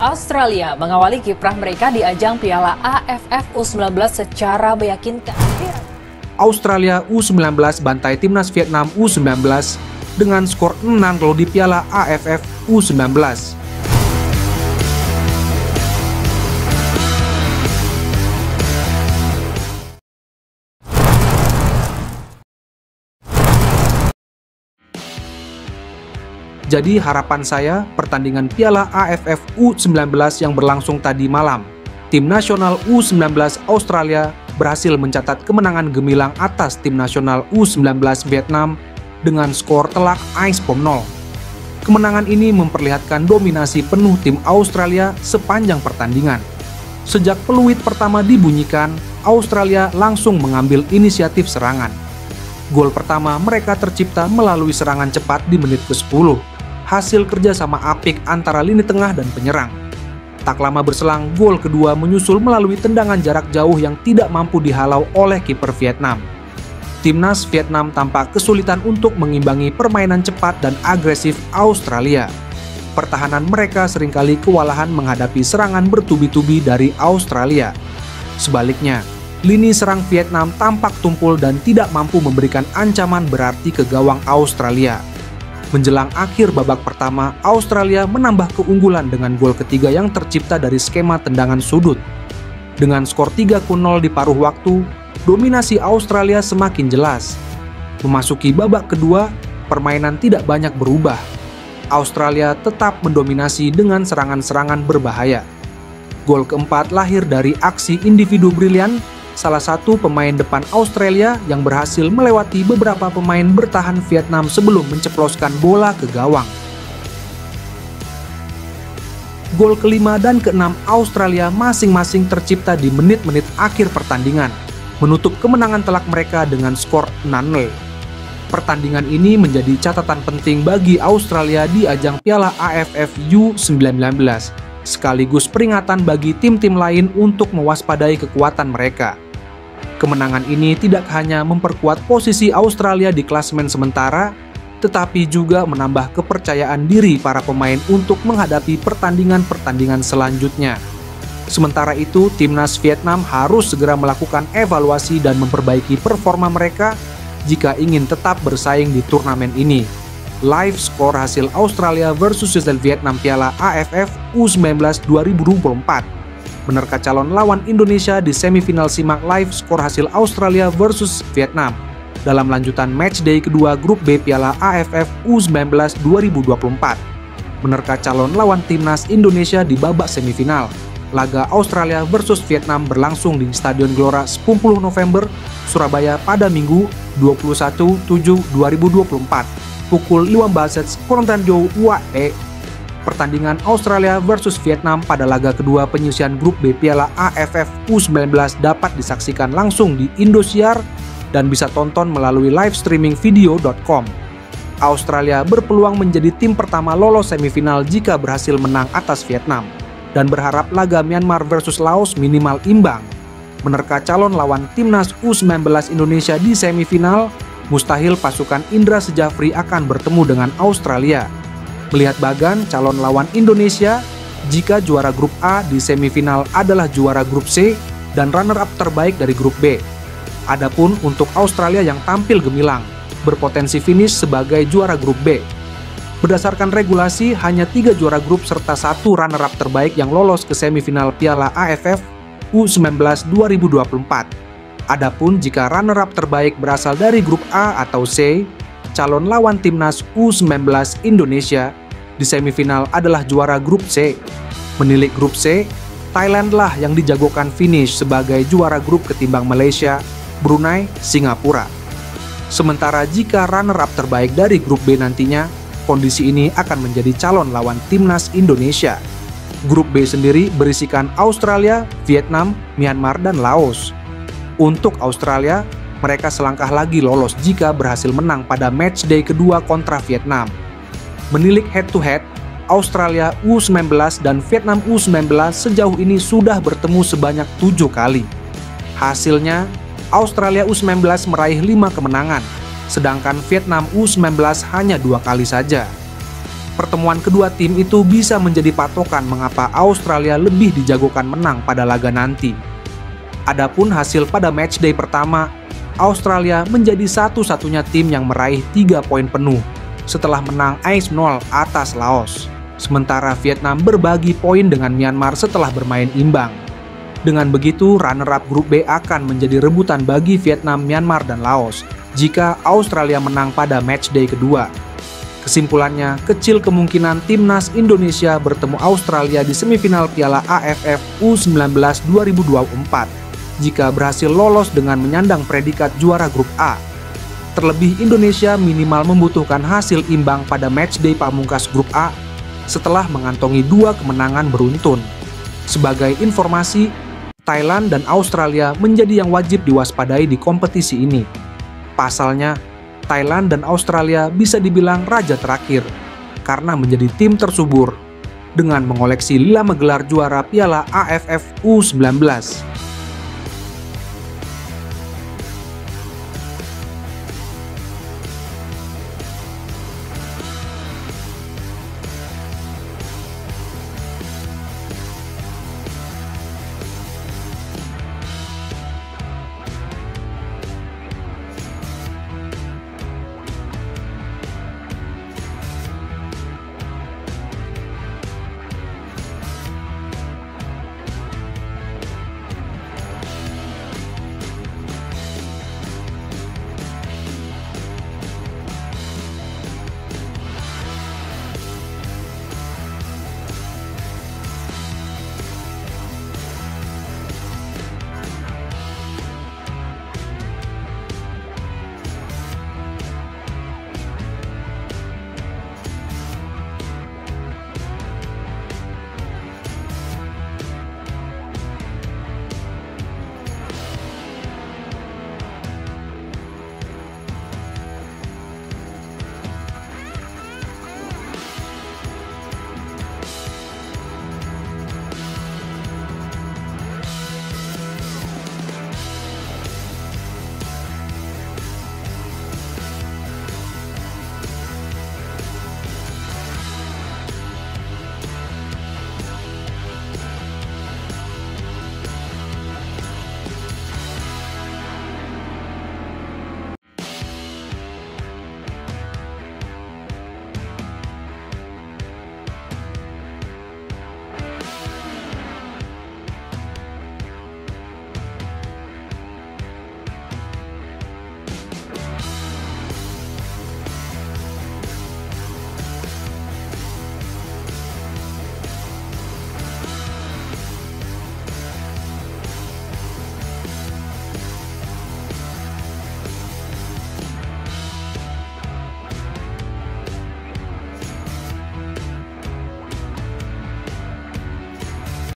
Australia mengawali kiprah mereka di ajang Piala AFF U19 secara meyakinkan. Australia U19 bantai timnas Vietnam U19 dengan skor 6-0 di Piala AFF U19. Jadi harapan saya, pertandingan Piala AFF U19 yang berlangsung tadi malam, tim nasional U19 Australia berhasil mencatat kemenangan gemilang atas tim nasional U19 Vietnam dengan skor telak ais pom 0. Kemenangan ini memperlihatkan dominasi penuh tim Australia sepanjang pertandingan. Sejak peluit pertama dibunyikan, Australia langsung mengambil inisiatif serangan. Gol pertama mereka tercipta melalui serangan cepat di menit ke-10. Hasil kerjasama apik antara lini tengah dan penyerang. Tak lama berselang, gol kedua menyusul melalui tendangan jarak jauh yang tidak mampu dihalau oleh kiper Vietnam. Timnas Vietnam tampak kesulitan untuk mengimbangi permainan cepat dan agresif Australia. Pertahanan mereka seringkali kewalahan menghadapi serangan bertubi-tubi dari Australia. Sebaliknya, lini serang Vietnam tampak tumpul dan tidak mampu memberikan ancaman berarti ke gawang Australia. Menjelang akhir babak pertama, Australia menambah keunggulan dengan gol ketiga yang tercipta dari skema tendangan sudut. Dengan skor 3-0 di paruh waktu, dominasi Australia semakin jelas. Memasuki babak kedua, permainan tidak banyak berubah. Australia tetap mendominasi dengan serangan-serangan berbahaya. Gol keempat lahir dari aksi individu brilian salah satu pemain depan Australia yang berhasil melewati beberapa pemain bertahan Vietnam sebelum menceploskan bola ke gawang. Gol kelima dan keenam Australia masing-masing tercipta di menit-menit akhir pertandingan, menutup kemenangan telak mereka dengan skor 6-0. Pertandingan ini menjadi catatan penting bagi Australia di ajang Piala AFF U19, sekaligus peringatan bagi tim-tim lain untuk mewaspadai kekuatan mereka. Kemenangan ini tidak hanya memperkuat posisi Australia di klasemen sementara, tetapi juga menambah kepercayaan diri para pemain untuk menghadapi pertandingan-pertandingan selanjutnya. Sementara itu, timnas Vietnam harus segera melakukan evaluasi dan memperbaiki performa mereka jika ingin tetap bersaing di turnamen ini. Live skor hasil Australia versus Vietnam Piala AFF U19 2024. Menerka calon lawan Indonesia di semifinal, simak live skor hasil Australia versus Vietnam dalam lanjutan matchday kedua grup B Piala AFF U19 2024. Menerka calon lawan timnas Indonesia di babak semifinal. Laga Australia versus Vietnam berlangsung di Stadion Gelora 10 November, Surabaya pada Minggu 21/7/2024. Pukul 15.00 WAE. Pertandingan Australia versus Vietnam pada laga kedua penyisian grup B Piala AFF U19 dapat disaksikan langsung di Indosiar dan bisa tonton melalui live streaming video.com. Australia berpeluang menjadi tim pertama lolos semifinal jika berhasil menang atas Vietnam dan berharap laga Myanmar versus Laos minimal imbang. Menerka calon lawan timnas U19 Indonesia di semifinal, mustahil pasukan Indra Sejafri akan bertemu dengan Australia. Melihat Bagan, calon lawan Indonesia, jika juara grup A di semifinal adalah juara grup C dan runner-up terbaik dari grup B. Adapun untuk Australia yang tampil gemilang, berpotensi finish sebagai juara grup B. Berdasarkan regulasi, hanya 3 juara grup serta 1 runner-up terbaik yang lolos ke semifinal Piala AFF U19 2024. Adapun jika runner-up terbaik berasal dari grup A atau C, calon lawan timnas U19 Indonesia di semifinal adalah juara grup C. Menilik grup C, Thailand lah yang dijagokan finish sebagai juara grup ketimbang Malaysia, Brunei, Singapura. Sementara jika runner-up terbaik dari grup B nantinya, kondisi ini akan menjadi calon lawan timnas Indonesia. Grup B sendiri berisikan Australia, Vietnam, Myanmar, dan Laos. Untuk Australia, mereka selangkah lagi lolos jika berhasil menang pada matchday kedua kontra Vietnam. Menilik head-to-head, Australia U19 dan Vietnam U19 sejauh ini sudah bertemu sebanyak 7 kali. Hasilnya, Australia U19 meraih 5 kemenangan, sedangkan Vietnam U19 hanya 2 kali saja. Pertemuan kedua tim itu bisa menjadi patokan mengapa Australia lebih dijagokan menang pada laga nanti. Adapun hasil pada matchday pertama, Australia menjadi satu-satunya tim yang meraih 3 poin penuh setelah menang 1-0 atas Laos. Sementara Vietnam berbagi poin dengan Myanmar setelah bermain imbang. Dengan begitu, runner-up grup B akan menjadi rebutan bagi Vietnam, Myanmar, dan Laos jika Australia menang pada matchday kedua. Kesimpulannya, kecil kemungkinan timnas Indonesia bertemu Australia di semifinal Piala AFF U19 2024 jika berhasil lolos dengan menyandang predikat juara grup A. Terlebih, Indonesia minimal membutuhkan hasil imbang pada matchday pamungkas grup A setelah mengantongi 2 kemenangan beruntun. Sebagai informasi, Thailand dan Australia menjadi yang wajib diwaspadai di kompetisi ini. Pasalnya, Thailand dan Australia bisa dibilang raja terakhir karena menjadi tim tersubur dengan mengoleksi 5 gelar juara Piala AFF U19.